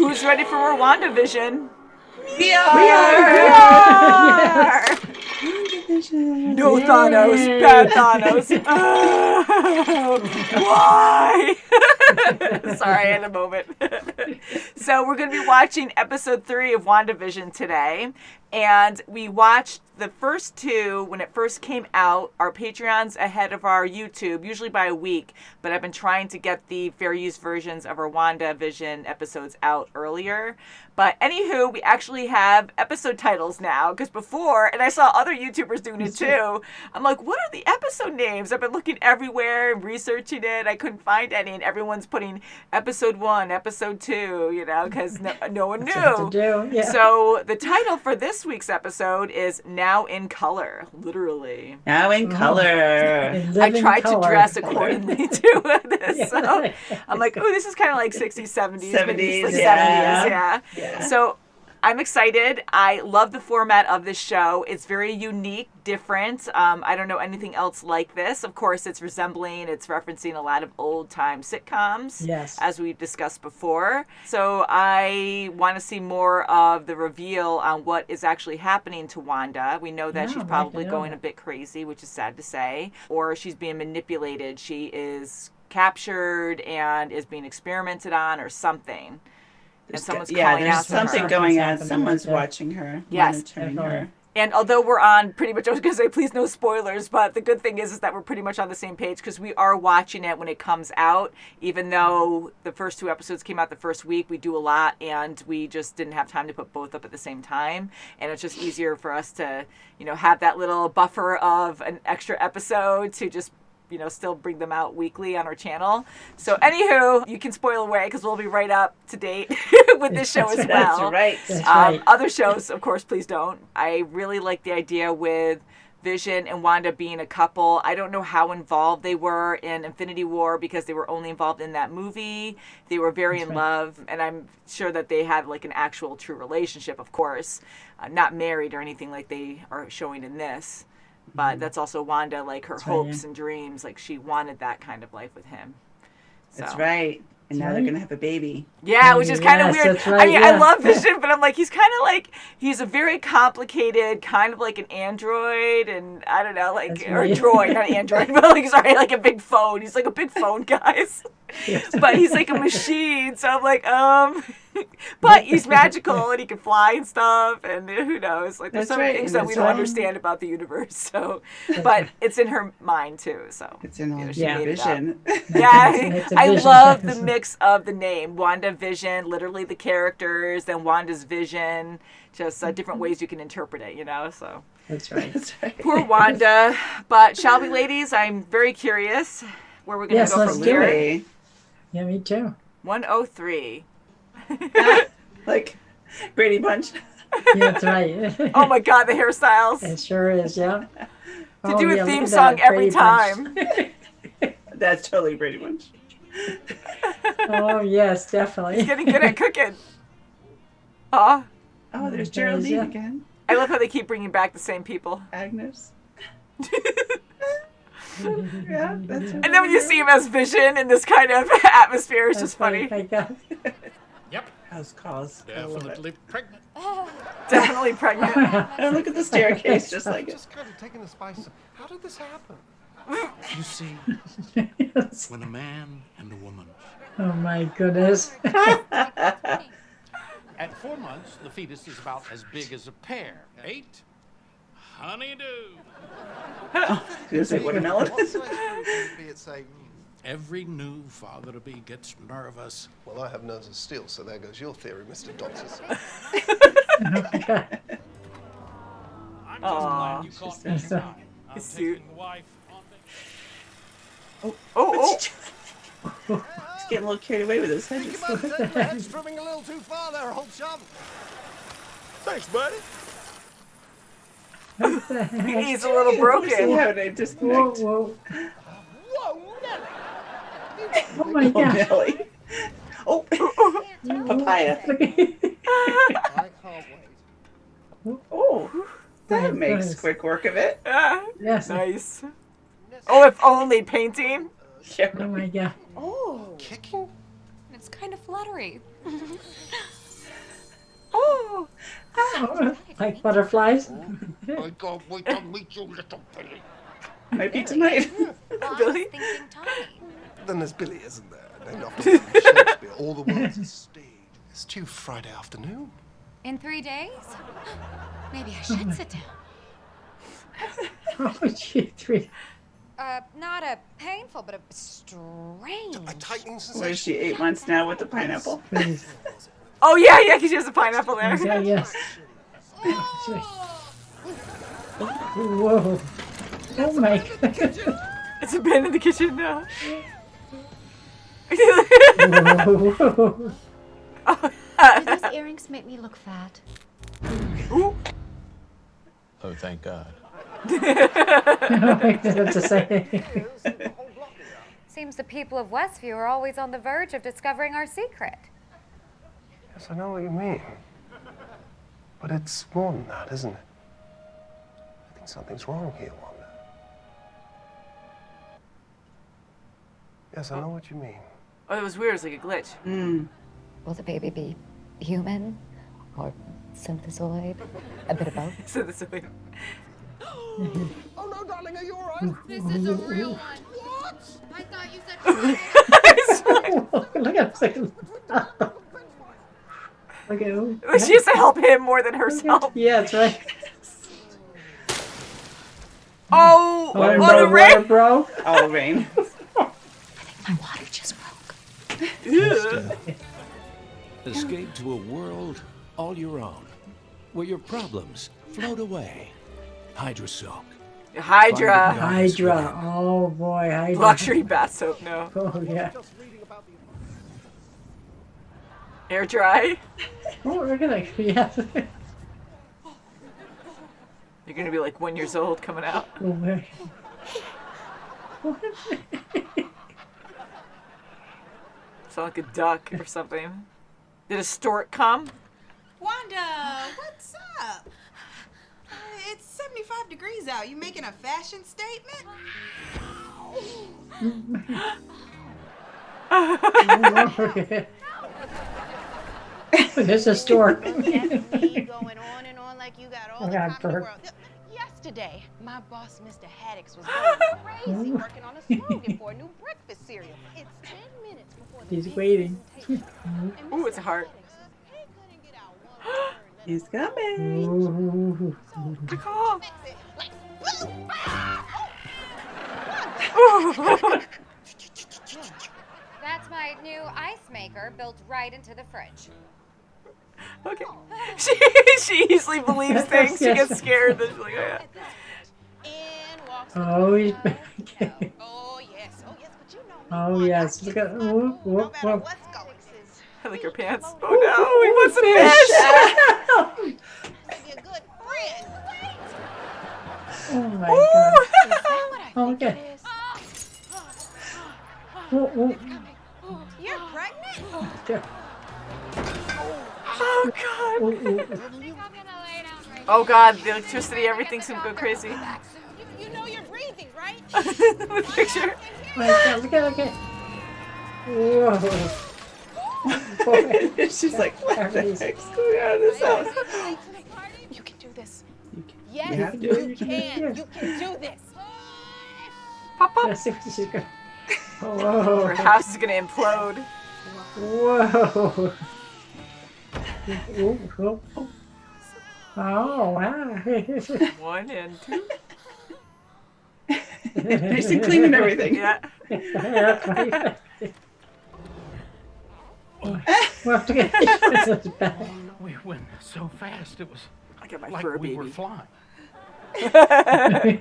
Who's ready for more WandaVision? We are! WandaVision. No Yay. Thanos, bad Thanos. Why? Sorry, I had a moment. So we're going to be watching episode 3 of WandaVision today. And we watched the first 2 when it first came out. Our Patreon's ahead of our YouTube, usually by a week. But I've been trying to get the fair use versions of our WandaVision episodes out earlier. But anywho, we actually have episode titles now. Because before, and I saw other YouTubers doing it too, I'm like, what are the episode names? I've been looking everywhere and researching it. I couldn't find any. And everyone's putting episode 1, episode 2, because no one knew. Yeah. So the title for this week's episode is Now in Color, literally. Now in color. I tried to dress accordingly to this. So I'm like, oh, this is kind of like 60s, 70s. 70s, like yeah. 70s, yeah. So I'm excited. I love the format of this show. It's very unique, different. I don't know anything else like this. Of course, it's referencing a lot of old-time sitcoms, Yes. as we've discussed before. So I want to see more of the reveal on what is actually happening to Wanda. We know that she's probably going a bit crazy, which is sad to say, or she's being manipulated. She is captured and is being experimented on or something. And someone's calling there's out to something her. going on. Someone's watching her, monitoring her. And although we're on pretty much, I was going to say, please no spoilers, but the good thing is that we're pretty much on the same page because we are watching it when it comes out. Even though the first 2 episodes came out the first week, we do a lot and we just didn't have time to put both up at the same time. And it's just easier for us to, have that little buffer of an extra episode to just still bring them out weekly on our channel. So anywho, you can spoil away because we'll be right up to date with this show as well. That's right. Other shows, of course, please don't. I really like the idea with Vision and Wanda being a couple. I don't know how involved they were in Infinity War because they were only involved in that movie. They were very in love, and I'm sure that they had like an actual true relationship, of course. Not married or anything like they are showing in this. But that's also Wanda, like her hopes and dreams. Like she wanted that kind of life with him. So. That's right. And now they're going to have a baby. Yeah, which is kind of weird. Right, I mean, I love Vision, but I'm like, he's kind of like, he's a very complicated, kind of like an android, and I don't know, like, or a droid, not android, but like, sorry, like a big phone. He's like a big phone, guys. But he's like a machine, so I'm like, but he's magical and he can fly and stuff, and who knows? Like, there's some things that we don't understand about the universe. So, but it's in her mind too. So it's in all Vision. Yeah, I love the mix of the name WandaVision, literally the characters, then Wanda's vision, just different ways you can interpret it. So That's right. Poor Wanda. But shall we, ladies? I'm very curious where we're going to go from here. Yeah, me too. 103. Like Brady Bunch. Yeah, that's right. Oh my God, the hairstyles. It sure is, yeah. To do a theme song every time. That's totally Brady Bunch. Oh, yes, definitely. He's getting good at cooking. Oh, there's Geraldine again. I love how they keep bringing back the same people. Agnes. Yeah, that's and then when you see him as Vision in this kind of atmosphere, it's just funny. Yep. House calls. Definitely pregnant. Definitely pregnant. And look at the staircase, just like it. Just kind of taking the spice. How did this happen? You see, when a man and a woman. Oh my goodness. At 4 months, the fetus is about as big as a pear. 8, honeydew. Gonna say watermelon. Every new father-to-be gets nervous. Well, I have nerves of steel, so there goes your theory, Mr. Doctor. I'm just glad you caught me in time. I'm taking the wife on He's getting a little carried away with his head. Head's trimming a little too far there, old chum. Thanks, buddy. He's a little broken. How they disconnect. Whoa. Whoa, Nelly. Oh my God. Nelly. Oh, papaya. I can't wait. Oh, that makes quick work of it. Yes. Nice. Oh, if only painting. Yeah. Oh my God. Oh, Kicking? it's kind of fluttery. no. Oh, like butterflies. I can't wait to meet you, little Billy. Might be tonight. Billy? Thinking Tommy. Then there's Billy, isn't there? Named after William Shakespeare. All the world's a stage. It's due Friday afternoon. In 3 days? Maybe I should sit down. Oh, gee, 3. Not a painful, but a strange. A tightening Where is sensation. she 8 months now with the pineapple? Please. Oh, yeah, because she has a pineapple there. Yeah, yes. Whoa. Oh my god. It's a bin in the kitchen now. Whoa. Do these earrings make me look fat? Ooh. Oh, thank God. I don't have to say. Seems the people of Westview are always on the verge of discovering our secret. Yes, I know what you mean. But it's more than that, isn't it? I think something's wrong here, Wanda. Yes, I know what you mean. Oh, it was weird. It was like a glitch. Will the baby be human or synthesoid? A bit of both. So this way. Oh no, darling, are you all right? This is a real one. What? I thought you said Look at him. Look at him. She has to help him more than herself. Yeah, that's right. Oh, Water what a broke, rain! water broke. All rain. my water just broke. Escape to a world all your own, where your problems float away. Hydra Soak. Hydra. Hydra. Oh boy, Hydra. Luxury bath soap, no. Oh yeah. Air dry. Oh, we're gonna. Yeah. You're gonna be like 1 year old coming out. Oh my. Sound like a duck or something. Did a stork come? Wanda, what's up? It's 75 degrees out. You making a fashion statement? There's a store. Definitely going on and on like you got all the God, time in the Bert. world. Yesterday, my boss, Mr. Haddix, was going crazy working on a slogan for a new breakfast cereal. It's 10 minutes before the He's big waiting. presentation. And Ooh, it's a Mr. heart. Haddix, he couldn't get out one word. He's coming. Ooh. Good call. Fix it. Like, boom, That's my new ice maker built right into the fridge. Okay. She easily believes things. She gets scared. Then she's like, oh, yeah. in walks Oh, he's the back. Oh yes, but you know me. Oh Wanda. yes. Look at. Whoop, No whoop, matter whoop. what's going. I like her pants. Oh no, we want some fish. Be a good friend. Oh my Ooh. god. What I think Okay. it is. Whoa, whoa. You're pregnant? Oh god. Ooh, ooh. Oh god, the electricity, everything's gonna go crazy. You know you're breathing, right? The picture. Oh my god, look at it. Whoa. Boy. She's like, what the heck's going on in this house? You can do this. You Yes, have to. you can. You can do this. Pop up. Let's see what she's got. Whoa. Her house is gonna implode. Whoa. Ooh, ooh, ooh. Oh, wow. 1 and 2. Nice and clean and everything. Yeah. Well, look at it. Back. We went so fast, it was I got my like fur we baby. were flying.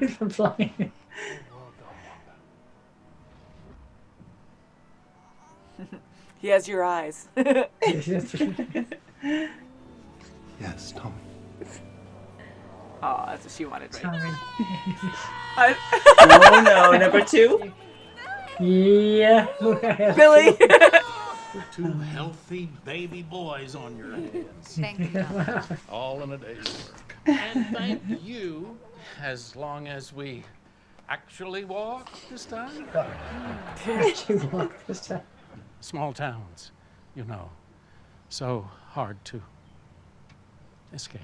From flying. He has your eyes. Yes, Tommy. Oh, that's what she wanted, right? Sorry. Oh no, number 2. Yeah. Billy. Two healthy baby boys on your hands. Thank you, Tom. All in a day's work. And thank you, as long as we actually walk this time. She walked this time. Small towns, you know, so hard to escape.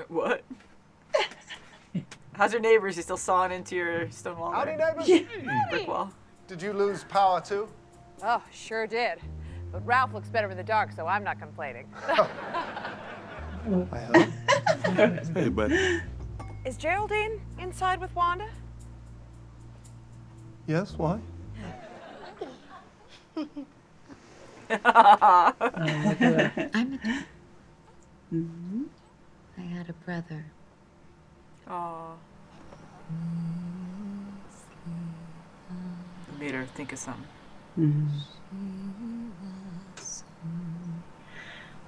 What? How's your neighbors? You still sawing into your stone wall? Howdy, there? neighbors. Brick wall. Did you lose power too? Oh, sure did. But Ralph looks better in the dark, so I'm not complaining. I hope. Hey, buddy. Is Geraldine inside with Wanda? Yes, why? I'm a... I had a brother. Aw. Made her think of something.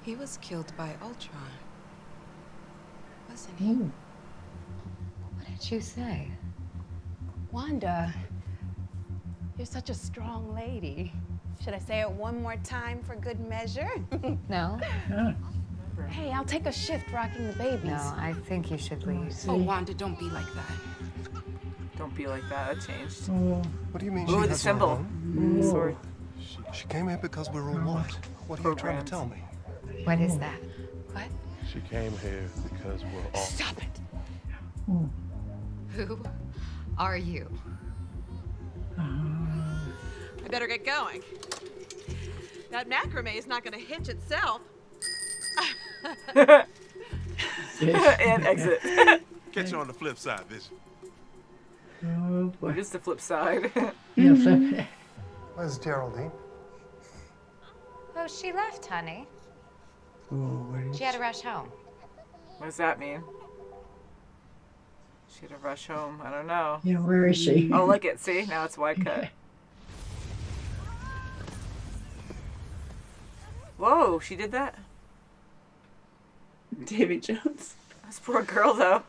He was killed by Ultron, wasn't he? What did you say? Wanda, you're such a strong lady. Should I say it one more time for good measure? No? Hey, I'll take a shift rocking the babies. No, I think you should leave. Oh, Wanda, don't be like that. Don't be like that. That changed. What do you mean Ooh, she the has symbol. her own? The sword. She came here because we're all what? What are you trying to tell me? What is that? What? She came here because we're all... Stop it. Who are you? I better get going. That macrame is not going to hitch itself. And exit. Catch you on the flip side, Vision. Oh boy. What is the flip side? Yeah, flip. Where's Geraldine? Oh, she left, honey. Oh, where is She had to rush home. What does that mean? She had to rush home. I don't know. Yeah, where is she? Oh, look it. See? Now it's wide cut. Whoa, she did that? Davy Jones? This poor girl, though.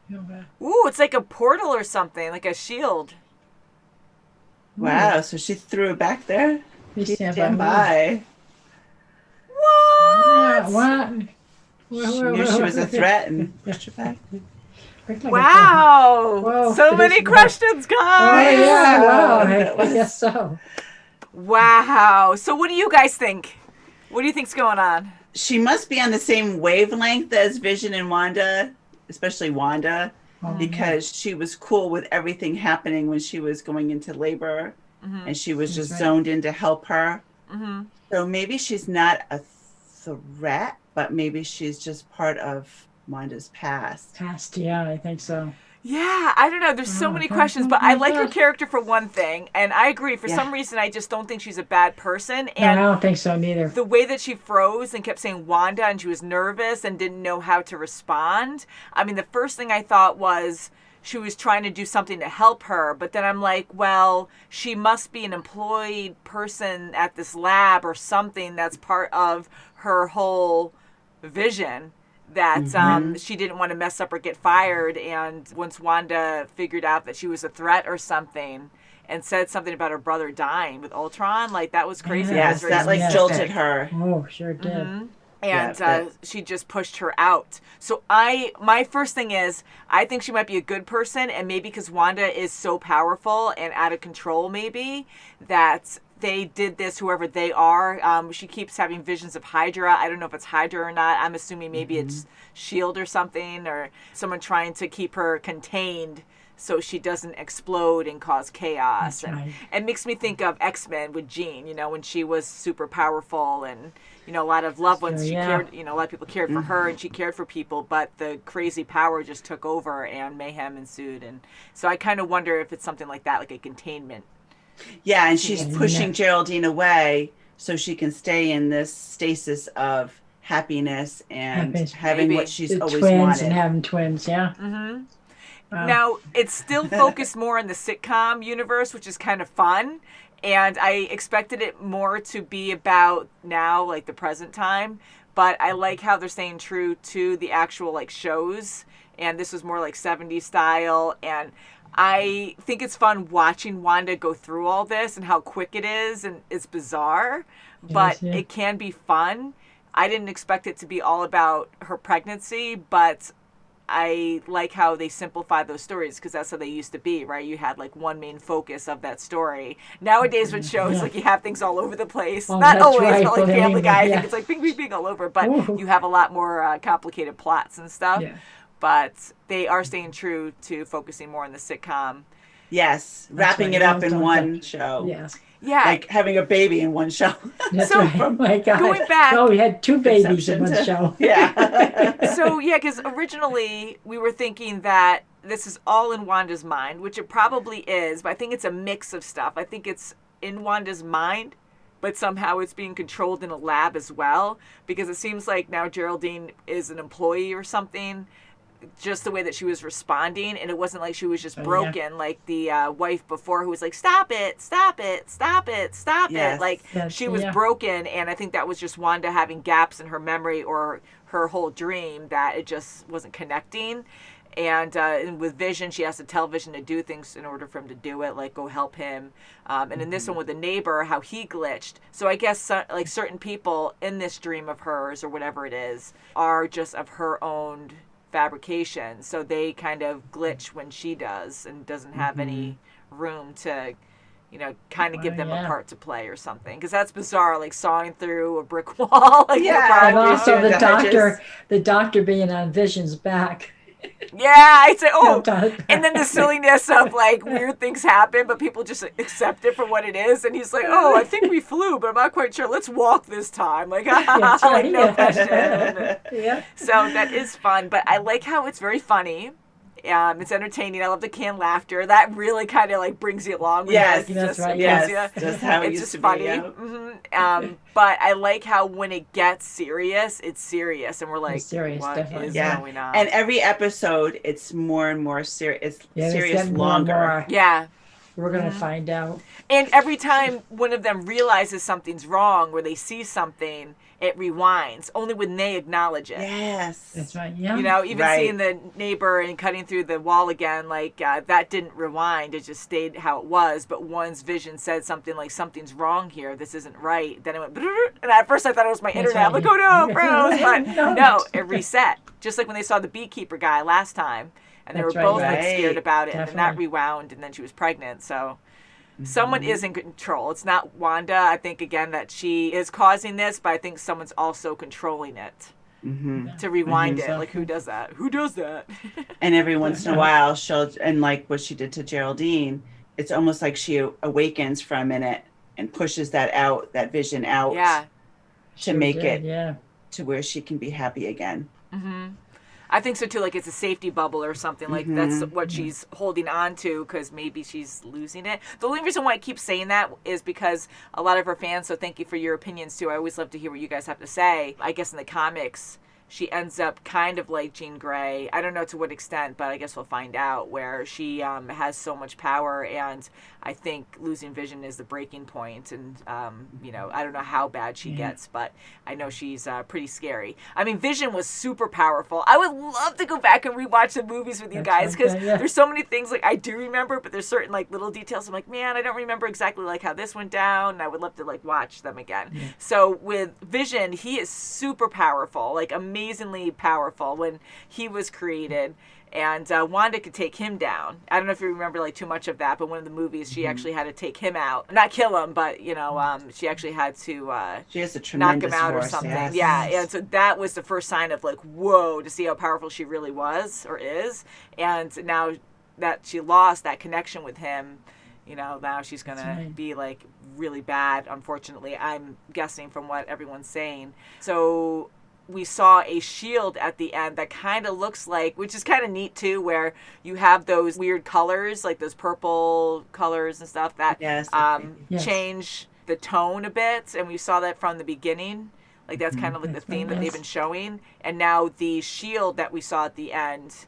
Yeah, but- Ooh, it's like a portal or something, like a shield. Wow, so she threw it back there? Please stand Stand by. by. What? What? She knew she was a threat and pushed it back. Wow. Whoa, So it many is- questions, Oh guys. yeah, wow. That I was- guess so. Wow. So what do you guys think? What do you think's going on? She must be on the same wavelength as Vision and Wanda, especially Wanda, because she was cool with everything happening when she was going into labor, and she was just right. zoned in to help her. So maybe she's not a threat, but maybe she's just part of Wanda's past. Past, yeah, I think so. Yeah, I don't know. There's so many okay. questions, but I like her gosh. character for one thing, and I agree. For Yeah. some reason, I just don't think she's a bad person. No, I And don't think so neither. the way that she froze and kept saying Wanda, and she was nervous and didn't know how to respond. I mean, the first thing I thought was she was trying to do something to help her, but then I'm like, well, she must be an employed person at this lab or something that's part of her whole vision. That she didn't want to mess up or get fired. And once Wanda figured out that she was a threat or something and said something about her brother dying with Ultron, like that was crazy. Yeah. That was Yes, very that like Yeah. jolted her. Oh, sure did. and Yeah, she just pushed her out. So my first thing is, I think she might be a good person, and maybe because Wanda is so powerful and out of control, maybe that they did this, whoever they are. She keeps having visions of Hydra. I don't know if it's Hydra or not. I'm assuming maybe it's S.H.I.E.L.D. or something, or someone trying to keep her contained so she doesn't explode and cause chaos. That's And right. it makes me think of X-Men with Jean, when she was super powerful and, a lot of loved ones, Sure, she yeah. cared, a lot of people cared for her and she cared for people, but the crazy power just took over and mayhem ensued. And so I kind of wonder if it's something like that, like a containment. Yeah, and she's pushing Geraldine away so she can stay in this stasis of happiness and Happiness. having Maybe. what she's The always twins wanted. and having twins, yeah. Wow. Now, it's still focused more in the sitcom universe, which is kind of fun. And I expected it more to be about now, like the present time. But I like how they're staying true to the actual like shows. And this was more like 70s style. And I think it's fun watching Wanda go through all this and how quick it is. And it's bizarre, but yeah. it can be fun. I didn't expect it to be all about her pregnancy, but I like how they simplify those stories because that's how they used to be, right? You had like one main focus of that story. Nowadays with shows, like you have things all over the place. Oh, Not that's always, right. but like But Family Guy, I yeah. think it's like bing, bing, bing all over. But Ooh. you have a lot more complicated plots and stuff. Yeah. But they are staying true to focusing more on the sitcom. Yes, wrapping right. it up in Don't one touch. show. Yes. Yeah. Like having a baby in one show. That's So, right. Oh my God. going back- Oh, we had 2 babies in Conception one to- show. Yeah. So, yeah, because originally we were thinking that this is all in Wanda's mind, which it probably is, but I think it's a mix of stuff. I think it's in Wanda's mind, but somehow it's being controlled in a lab as well, because it seems like now Geraldine is an employee or something, just the way that she was responding, and it wasn't like she was just broken, like the wife before who was like, stop it, stop it, stop it, stop Yes. it. Like, Yes, she was yeah. broken, and I think that was just Wanda having gaps in her memory or her whole dream that it just wasn't connecting. And with Vision, she has to tell Vision to do things in order for him to do it, like go help him. And in this one with the neighbor, how he glitched. So I guess like certain people in this dream of hers or whatever it is are just of her own fabrication. So they kind of glitch when she does and doesn't have any room to, you know, kind of give them a part to play or something. Because that's bizarre, like sawing through a brick wall. Like, Yeah, And also Yeah, the doctor being on Vision's back. yeah, I'd say, oh, Don't- and then the silliness of like weird things happen, but people just accept it for what it is. And he's like, oh, I think we flew, but I'm not quite sure. Let's walk this time. Like, That's like right, no yeah. question. Yeah. So that is fun, but I like how it's very funny. It's entertaining. I love the canned laughter. That really kind of like brings you along. When Yes, you, that's right, yes. brings you- Just how it it's used just to be, funny. yeah. But I like how when it gets serious, it's serious, and we're like, It's serious, what definitely. is Yeah. going on? And every episode, it's more and more serious. It's Yeah, it's serious getting more and longer. more. yeah. We're going to find out. And every time one of them realizes something's wrong or they see something, it rewinds. Only when they acknowledge it. Yes. That's right. Yeah. You know, even Right. seeing the neighbor and cutting through the wall again, like that didn't rewind. It just stayed how it was. But once Vision said something like, something's wrong here, this isn't right, then it went, "Brrr," and at first I thought it was my internet. right. I'm like, oh no, froze. But No. no, it reset. Just like when they saw the beekeeper guy last time. And they That's were right, both yeah. like scared Right. about it. And then that Definitely. rewound, and then she was pregnant. So someone is in control. It's not Wanda. I think, again, that she is causing this, but I think someone's also controlling it to rewind it. Like, who does that? Who does that? And every once in a while, and like what she did to Geraldine, it's almost like she awakens for a minute and pushes that vision out Yeah. to make it Yeah. to where she can be happy again. I think so too. Like it's a safety bubble or something. Like that's what she's holding on to because maybe she's losing it. The only reason why I keep saying that is because a lot of her fans. So thank you for your opinions too. I always love to hear what you guys have to say. I guess in the comics, she ends up kind of like Jean Grey. I don't know to what extent, but I guess we'll find out. Where she has so much power, and I think losing Vision is the breaking point. And you know, I don't know how bad she gets, but I know she's pretty scary. I mean, Vision was super powerful. I would love to go back and rewatch the movies with you guys because there's so many things like I do remember, but there's certain like little details. I'm like, man, I don't remember exactly like how this went down. And I would love to like watch them again. So with Vision, he is super powerful, like amazingly powerful when he was created. And Wanda could take him down. I don't know if you remember like too much of that, but one of the movies she actually had to take him out, not kill him, but you know, she actually had to She has a knock tremendous him out force, or something. yes. Yeah, and so that was the first sign of like, whoa, to see how powerful she really was or is. And now that she lost that connection with him, you know, now she's gonna be like really bad. Unfortunately, I'm guessing from what everyone's saying. So we saw a shield at the end that kind of looks like, which is kind of neat too, where you have those weird colors, like those purple colors and stuff that change the tone a bit. And we saw that from the beginning. Like that's kind of like the theme that they've been showing. And now the shield that we saw at the end,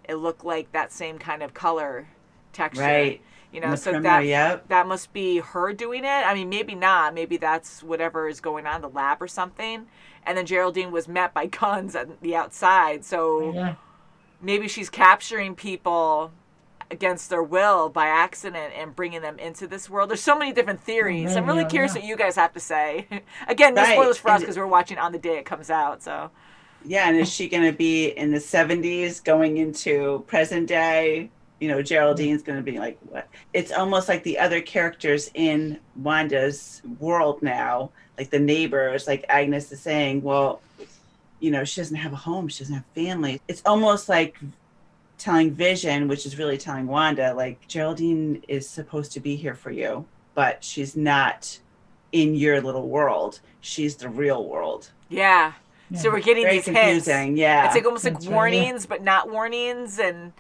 it looked like that same kind of color texture. Right. You know, so perimeter, that must be her doing it. I mean, maybe not. Maybe that's whatever is going on in the lab or something. And then Geraldine was met by guns at the outside. So maybe she's capturing people against their will by accident and bringing them into this world. There's so many different theories. I'm really curious what you guys have to say. Again, no spoilers for us because we're watching on the day it comes out. So. Yeah, and is she going to be in the 70s going into present day? You know, Geraldine's going to be like, what? It's almost like the other characters in Wanda's world now, like the neighbors, like Agnes is saying, well, you know, she doesn't have a home. She doesn't have family. It's almost like telling Vision, which is really telling Wanda, like, Geraldine is supposed to be here for you, but she's not in your little world. She's the real world. Yeah. So we're getting Very these confusing. hints. Yeah. It's like almost like That's right, warnings, but not warnings, and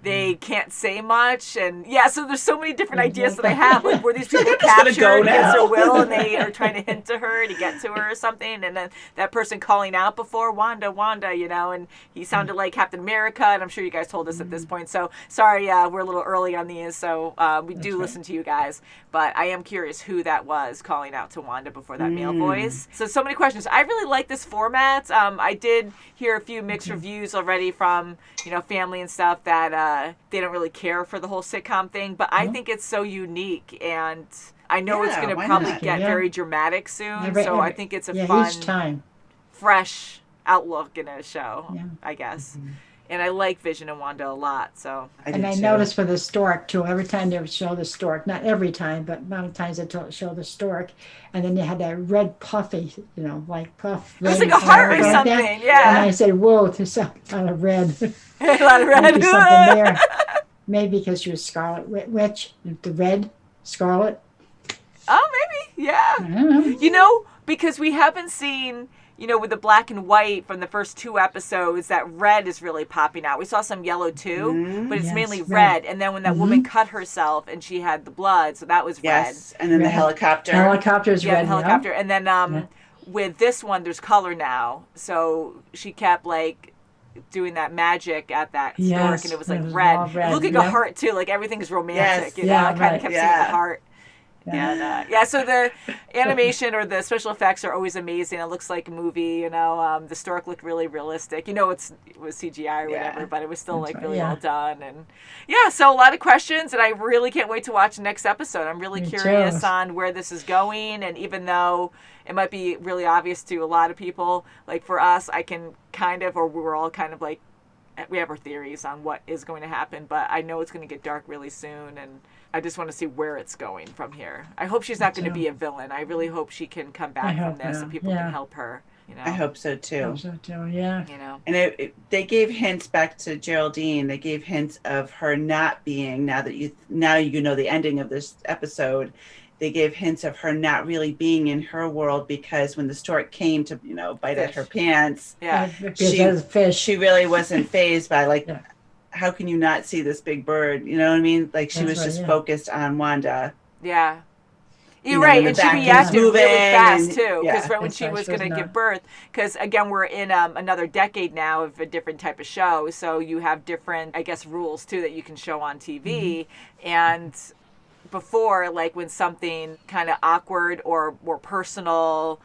they can't say much. And yeah, so there's so many different ideas that I have. Like, were these people I'm just gonna go captured against now. their will, and they are trying to hint to her to get to her or something? And then that person calling out before, Wanda, Wanda, you know, and he sounded like Captain America, and I'm sure you guys told us at this point. So sorry, we're a little early on these, so we do listen to you guys. But I am curious who that was calling out to Wanda before that male voice. So many questions. I really like this format. I did hear a few mixed reviews already from, you know, family and stuff that they don't really care for the whole sitcom thing. But I think it's so unique, and I know it's going to probably get very dramatic soon. So I think it's a fun, each time. fresh outlook in a show, I guess. And I like Vision and Wanda a lot. So I noticed for the stork too. Every time they would show the stork, not every time, but a lot of times they show the stork, and then they had that red puffy, you know, like puff. It was like a heart or something, yeah. And I said, "Whoa, there's a lot of red." A lot of red. Maybe something there. Maybe because she was Scarlet Witch, the red Scarlet. Oh, maybe, yeah. I don't know. You know, because we haven't seen, you know, with the black and white from the first 2 episodes, that red is really popping out. We saw some yellow too, but it's mainly red. And then when that woman cut herself and she had the blood, so that was red. And then the helicopter. Helicopter's red. The helicopter. And then with this one, there's color now. So she kept like doing that magic at that stork, and it was like red. It looked like a heart too. Like everything's romantic. You know, I kind of kept seeing the heart. And so the animation or the special effects are always amazing. It looks like a movie, you know. The stork looked really realistic. You know, it was CGI or whatever, but it was still like really well done. And so a lot of questions, and I really can't wait to watch the next episode. I'm really curious on where this is going, and even though it might be really obvious to a lot of people, like for us, I can kind of, or we're all kind of like, we have our theories on what is going to happen, but I know it's going to get dark really soon, and I just want to see where it's going from here. I hope she's not going to be a villain. I really hope she can come back from this and people can help her. You know? I hope so too. Yeah. You know, and they gave hints back to Geraldine. They gave hints of her not being, now you know the ending of this episode. They gave hints of her not really being in her world, because when the stork came to, you know, bite at her pants, she really wasn't fazed by like, how can you not see this big bird? You know what I mean? Like she was just focused on Wanda. Yeah. You're right, and she reacted really fast too, because right when she was going to give birth, because again we're in another decade now of a different type of show, so you have different, I guess, rules too that you can show on TV, and before, like when something kind of awkward or more personal,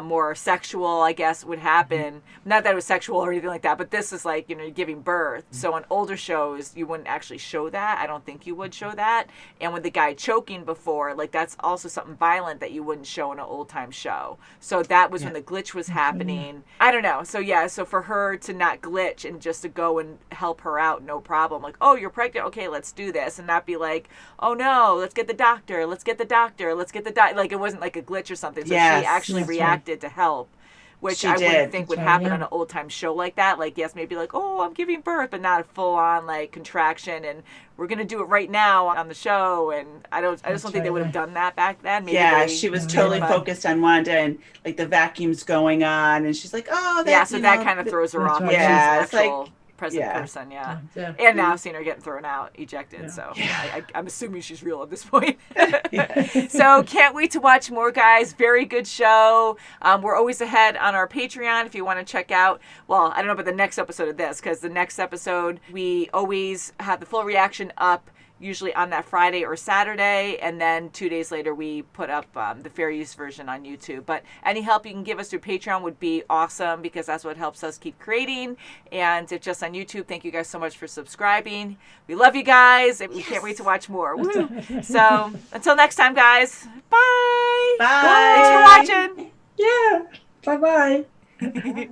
more sexual, I guess, would happen. Not that it was sexual or anything like that, but this is like, you know, giving birth. So on older shows, you wouldn't actually show that. I don't think you would show that. And with the guy choking before, like that's also something violent that you wouldn't show in an old time show. So that was when the glitch was happening. I don't know. So so for her to not glitch and just to go and help her out, no problem. Like, oh, you're pregnant. Okay, let's do this. And not be like, oh no, let's get the doctor. Let's get the doctor. Let's get the doctor. Like it wasn't like a glitch or something. So she actually reacted to help, which I wouldn't think would happen on an old time show like that. Like, yes, maybe like, oh, I'm giving birth, but not a full on like contraction, and we're gonna do it right now on the show. And I just don't think they would have done that back then. Maybe she was totally focused on Wanda, and like the vacuum's going on, and she's like, oh, so that kind of throws her off. Yeah, it's like present person, and now I've seen her getting thrown out, ejected, so I'm assuming she's real at this point. So can't wait to watch more, guys. Very good show. We're always ahead on our Patreon if you want to check out, well, I don't know about the next episode of this, because the next episode we always have the full reaction up usually on that Friday or Saturday, and then 2 days later we put up the fair use version on YouTube. But any help you can give us through Patreon would be awesome, because that's what helps us keep creating. And if just on YouTube, thank you guys so much for subscribing. We love you guys, and we can't wait to watch more. Woo! So until next time, guys, bye! Bye! Thanks for watching! Yeah, bye-bye.